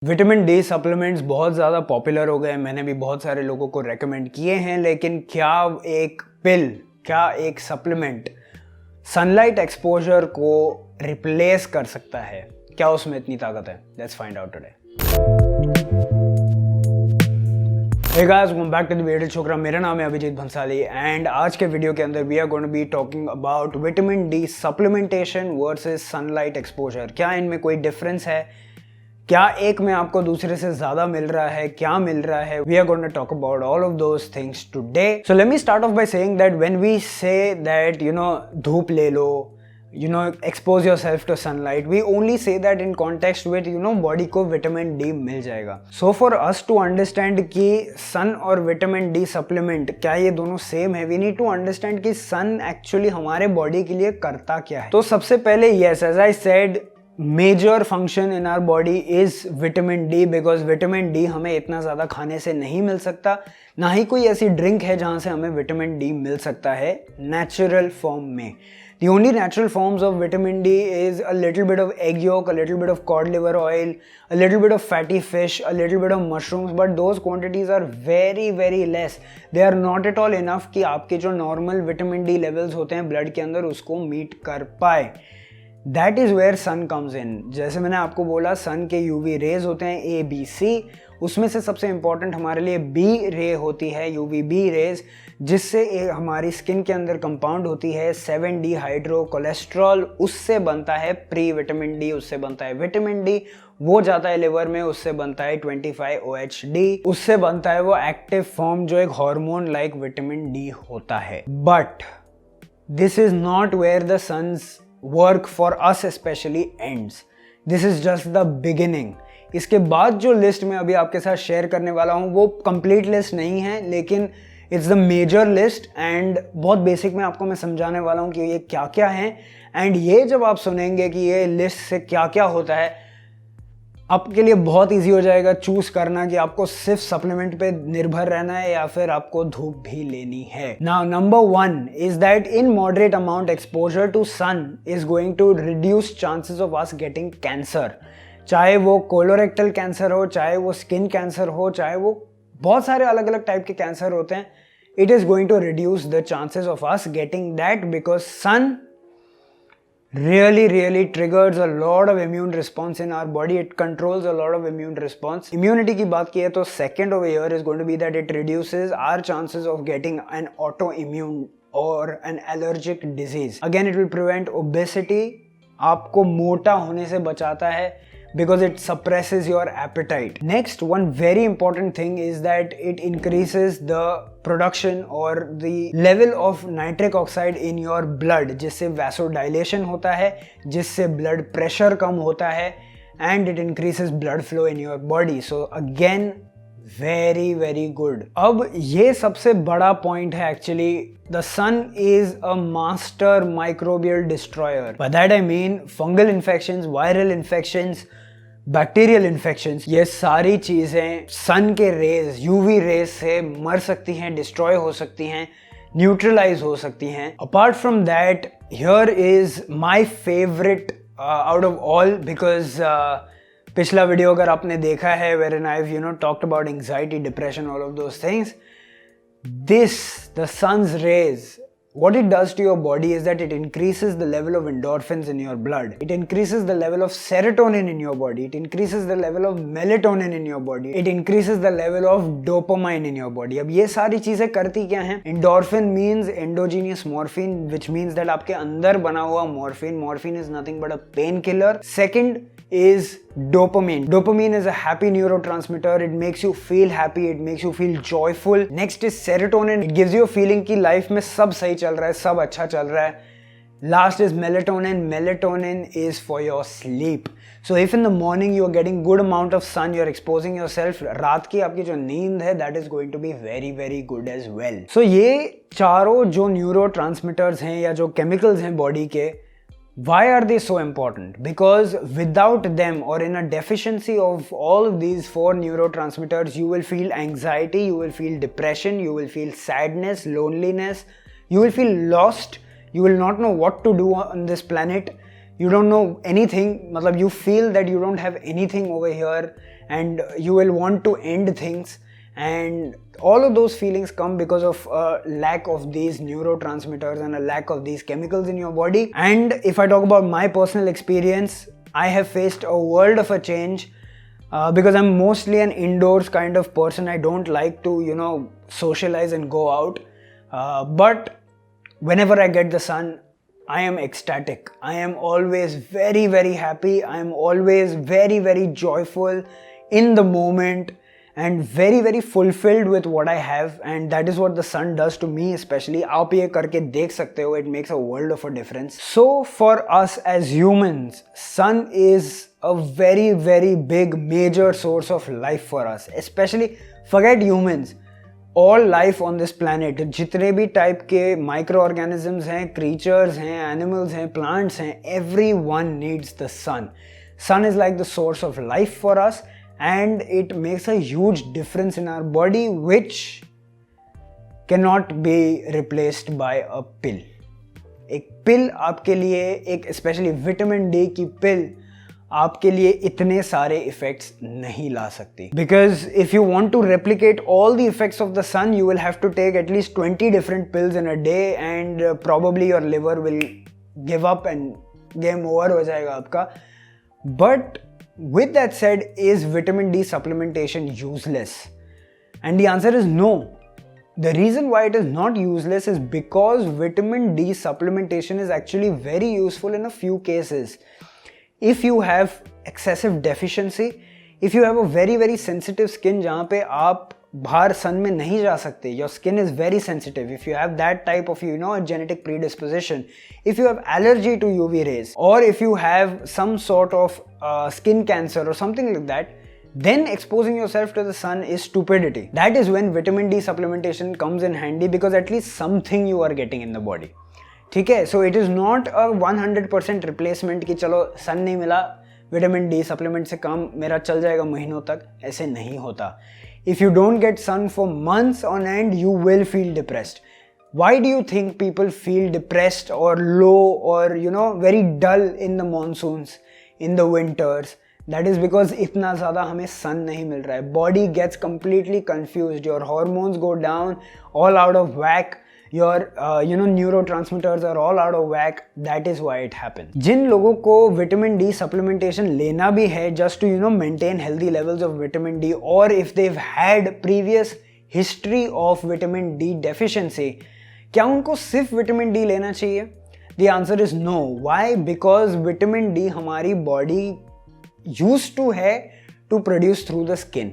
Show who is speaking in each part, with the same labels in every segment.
Speaker 1: Vitamin D supplements बहुत ज़्यादा popular हो गए हैं। मैंने भी बहुत सारे लोगों को रेकमेंड किए हैं, लेकिन क्या एक पिल, क्या एक सप्लीमेंट सनलाइट एक्सपोजर को रिप्लेस कर सकता है? क्या उसमें इतनी ताकत है? Let's find out today. Hey guys, welcome back to the video छोकरा। मेरा नाम है अभिजीत भंसाली एंड आज के वीडियो के अंदर we are going to be talking about vitamin D supplementation versus sunlight exposure. क्या इनमें कोई डिफरेंस है? क्या एक में आपको दूसरे से ज्यादा मिल रहा है? क्या मिल रहा है? We are going to talk about all of those things today. So let me start off by saying that when we say that धूप ले लो, expose yourself to sunlight, we only say that in context with body को vitamin D मिल जाएगा। So for us to understand कि सन और vitamin D supplement क्या ये दोनों सेम है, we need to understand कि सन एक्चुअली हमारे बॉडी के लिए करता क्या है। तो सबसे पहले yes, as I said, major function in our body is vitamin D, because vitamin D हमें इतना ज़्यादा खाने से नहीं मिल सकता, ना ही कोई ऐसी ड्रिंक है जहाँ से हमें विटामिन डी मिल सकता है नेचुरल फॉर्म में। The only natural forms of vitamin D is a little bit of egg yolk, a little bit of cod liver oil, a little bit of fatty fish, a little bit of mushrooms, but those quantities are very very less. They are not at all enough कि आपके जो normal vitamin D levels होते हैं blood के अंदर उसको meet कर पाए। That is where sun comes in। जैसे मैंने आपको बोला, sun के UV rays होते हैं A, B, C, उसमें से सबसे important हमारे लिए B रे होती है, UVB रेज, जिससे हमारी स्किन के अंदर कंपाउंड होती है 7D हाइड्रो कोलेस्ट्रॉल, उससे बनता है प्री विटामिन डी, उससे बनता है विटामिन डी, वो जाता है लिवर में, उससे बनता है 25OHD, उससे बनता है वो एक्टिव फॉर्म जो एक हार्मोन लाइक विटामिन डी होता है। But this is not where the suns work for us specially ends. This is just the beginning. इसके बाद जो लिस्ट मैं अभी आपके साथ शेयर करने वाला हूँ वो कंप्लीट लिस्ट नहीं है, लेकिन it's the major list and बहुत बेसिक में आपको मैं समझाने वाला हूँ कि ये क्या क्या है। एंड ये जब आप सुनेंगे कि ये लिस्ट से क्या क्या होता है, आपके लिए बहुत इजी हो जाएगा चूज करना कि आपको सिर्फ सप्लीमेंट पे निर्भर रहना है या फिर आपको धूप भी लेनी है। Now number 1 is that in moderate amount exposure to sun is going to reduce chances of us getting cancer. चाहे वो कोलोरेक्टल कैंसर हो, चाहे वो स्किन कैंसर हो, चाहे वो बहुत सारे अलग अलग टाइप के कैंसर होते हैं, it is going to reduce the chances of us getting that, because sun really triggers a lot of immune response in our body. It controls a lot of immune response. Immunity की बात की है तो second over here is going to be that it reduces our chances of getting an autoimmune or an allergic disease. Again, it will prevent obesity. आपको मोटा होने से बचाता है because it suppresses your appetite. Next, one very important thing is that it increases the production or the level of nitric oxide in your blood, जिससे vasodilation होता है, जिससे blood pressure कम होता है, and it increases blood flow in your body. So again, very good. अब ये सबसे बड़ा पॉइंट है actually. The sun is a master microbial destroyer. By that I mean fungal infections, viral infections, bacterial infections, ये सारी चीज़ें सन के raise, UV rays से मर सकती हैं, डिस्ट्रॉय हो सकती हैं, न्यूट्रलाइज हो सकती हैं। Apart from that, here is my favourite out of all, because पिछला वीडियो अगर आपने देखा है wherein I've talked about anxiety, depression, all of those things, the sun's rays, what it does to your body is that it increases the level of endorphins in your blood. It increases the level of serotonin in your body. It increases the level of melatonin in your body. It increases the level of dopamine in your body. अब ये सारी चीजें करती क्या हैं? Endorphin means endogenous morphine, which means that आपके अंदर बना हुआ morphine. Morphine is nothing but a painkiller. Second is dopamine. Dopamine is a happy neurotransmitter. It makes you feel happy. It makes you feel joyful. Next is serotonin. It gives you a feeling कि life में सब सही चल रहा है, सब अच्छा चल रहा है. Last is melatonin. Melatonin is for your sleep. So if in the morning you are getting good amount of sun, you are exposing yourself, रात की आपकी जो नींद है, that is going to be very good as well. So ये चारों जो neurotransmitters हैं या जो chemicals हैं body के, why are they so important? Because without them or in a deficiency of all of these 4 neurotransmitters, you will feel anxiety, you will feel depression, you will feel sadness, loneliness, you will feel lost, you will not know what to do on this planet, you don't know anything, matlab you feel that you don't have anything over here and you will want to end things, and all of those feelings come because of a lack of these neurotransmitters and a lack of these chemicals in your body. And if I talk about my personal experience, I have faced a world of a change because I'm mostly an indoors kind of person. I don't like to, socialize and go out. But whenever I get the sun, I am ecstatic. I am always very, very happy. I am always very, very joyful in the moment and very, very fulfilled with what I have. And that is what the sun does to me especially. आप ये करके देख सकते हो, it makes a world of a difference. So for us as humans, sun is a very, very big major source of life for us. Especially, forget humans, all life on this planet, जितने भी type के micro organisms हैं, creatures हैं, animals हैं, plants हैं, everyone needs the sun. Sun is like the source of life for us, and it makes a huge difference in our body which cannot be replaced by a pill. एक पिल आपके लिए, एक specially vitamin D की पिल आपके लिए इतने सारे effects नहीं ला सकती. Because if you want to replicate all the effects of the sun, you will have to take at least 20 different pills in a day, and probably your liver will give up and game over हो जाएगा आपका. But with that said, is vitamin D supplementation useless? And the answer is no. The reason why it is not useless is because vitamin D supplementation is actually very useful in a few cases. If you have excessive deficiency, if you have a very, very sensitive skin जहाँ पे आप बाहर सन में नहीं जा सकते, your skin is very sensitive, if you have that type of a genetic predisposition, if you have allergy to UV rays, or if you have some sort of skin cancer or something like that, then exposing yourself to the sun is stupidity. That is when vitamin D supplementation comes in handy, because at least something you are getting in the body. ठीक है, so it is not a 100% replacement कि चलो सन नहीं मिला, vitamin D supplement से काम मेरा चल जाएगा महीनों तक. ऐसे नहीं होता. If you don't get sun for months on end, you will feel depressed. Why do you think people feel depressed or low or very dull in the monsoons, in the winters? That is because इतना ज़्यादा हमें sun नहीं मिल रहा है. Body gets completely confused. Your hormones go down, all out of whack. Your neurotransmitters are all out of whack. That is why it happens. जिन लोगों को vitamin D supplementation लेना भी है just to maintain healthy levels of vitamin D, or if they've had previous history of vitamin D deficiency, क्या उनको सिर्फ vitamin D लेना चाहिए? The answer is no. Why? Because vitamin D हमारी body used to है to produce through the skin.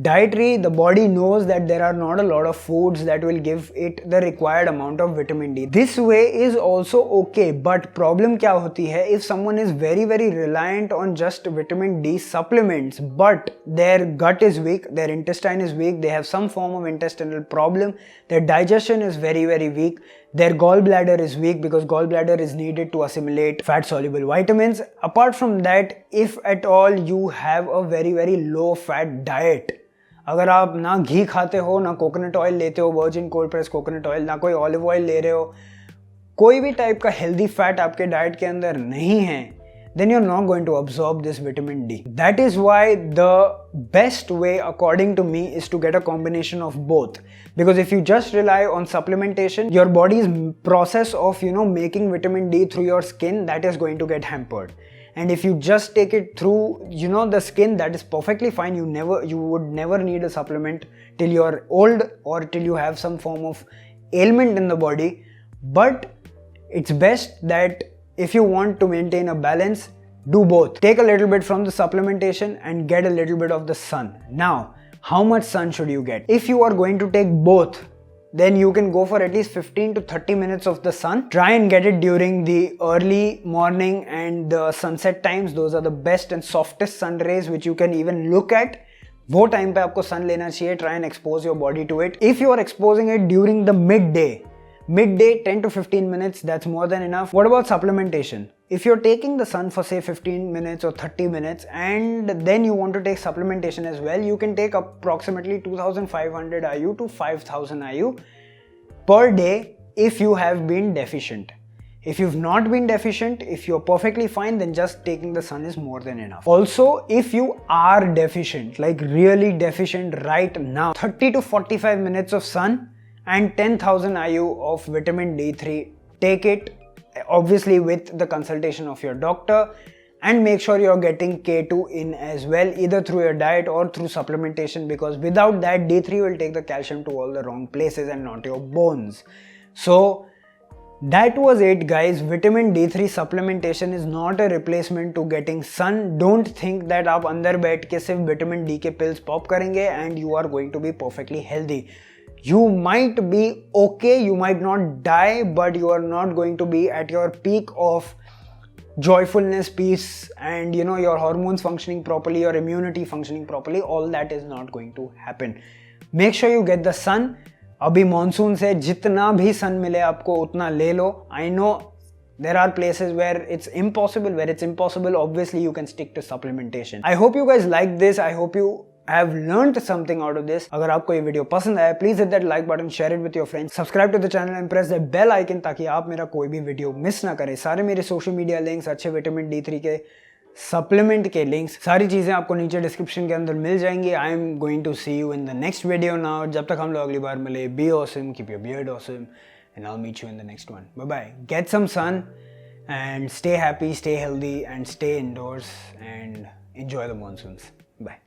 Speaker 1: Dietary, the body knows that there are not a lot of foods that will give it the required amount of vitamin D. This way is also okay, but problem क्या होती है, if someone is very, very reliant on just vitamin D supplements, but their gut is weak, their intestine is weak, they have some form of intestinal problem, their digestion is very, very weak, their gallbladder is weak because gallbladder is needed to assimilate fat soluble vitamins. Apart from that, if at all you have a very, very low fat diet, अगर आप ना घी खाते हो, ना coconut oil लेते हो, virgin cold press coconut oil, ना कोई ऑलिव ऑयल ले रहे हो, कोई भी टाइप का हेल्दी फैट आपके डाइट के अंदर नहीं है, then you're not going to absorb this vitamin D. That is why the best way according to me is to get a combination of both. Because if you just rely on supplementation, your body's process of making vitamin D through your skin, that is going to get hampered. And if you just take it through the skin, that is perfectly fine. You would never need a supplement till you're old or till you have some form of ailment in the body. But it's best that if you want to maintain a balance, do both. Take a little bit from the supplementation and get a little bit of the sun. Now, how much sun should you get? If you are going to take both, then you can go for at least 15 to 30 minutes of the sun. Try and get it during the early morning and the sunset times. Those are the best and softest sun rays which you can even look at. वो time पे आपको sun लेना चाहिए. Try and expose your body to it. If you are exposing it during the midday 10 to 15 minutes, that's more than enough. What about supplementation? If you're taking the sun for say 15 minutes or 30 minutes and then you want to take supplementation as well, you can take approximately 2500 IU to 5000 IU per day if you have been deficient. If you've not been deficient, if you're perfectly fine, then just taking the sun is more than enough. Also, if you are deficient, like really deficient right now, 30 to 45 minutes of sun and 10,000 IU of vitamin D3, take it, obviously with the consultation of your doctor, and make sure you're getting K2 in as well, either through your diet or through supplementation, because without that, D3 will take the calcium to all the wrong places and not your bones. So that was it, guys. Vitamin D3 supplementation is not a replacement to getting sun. Don't think that आप अंदर बैठ के सिर्फ vitamin D के pills pop करेंगे and you are going to be perfectly healthy. You might be okay, you might not die, but you are not going to be at your peak of joyfulness, peace, and your hormones functioning properly, your immunity functioning properly. All that is not going to happen. Make sure you get the sun. अभी monsoon से जितना भी सन मिले आपको उतना ले लो. I know there are places where it's impossible. Obviously you can stick to supplementation. I hope you guys like this. I hope you have learned something out of this. अगर आपको ये वीडियो पसंद आया, please hit that like button, share it with your friends, subscribe to the channel and press the bell icon ताकि आप मेरा कोई भी वीडियो मिस ना करें. सारे मेरे सोशल मीडिया लिंक्स, अच्छे विटामिन D3 के सप्लीमेंट के लिंक्स, सारी चीज़ें आपको नीचे डिस्क्रिप्शन के अंदर मिल जाएंगी. I am going to see you in the next video now. जब तक हम लोग अगली बार मिले, be awesome, keep your beard awesome, and I will meet you in the next one. Bye bye. Get some sun and stay happy, stay healthy, and stay indoors and enjoy the monsoons. Bye.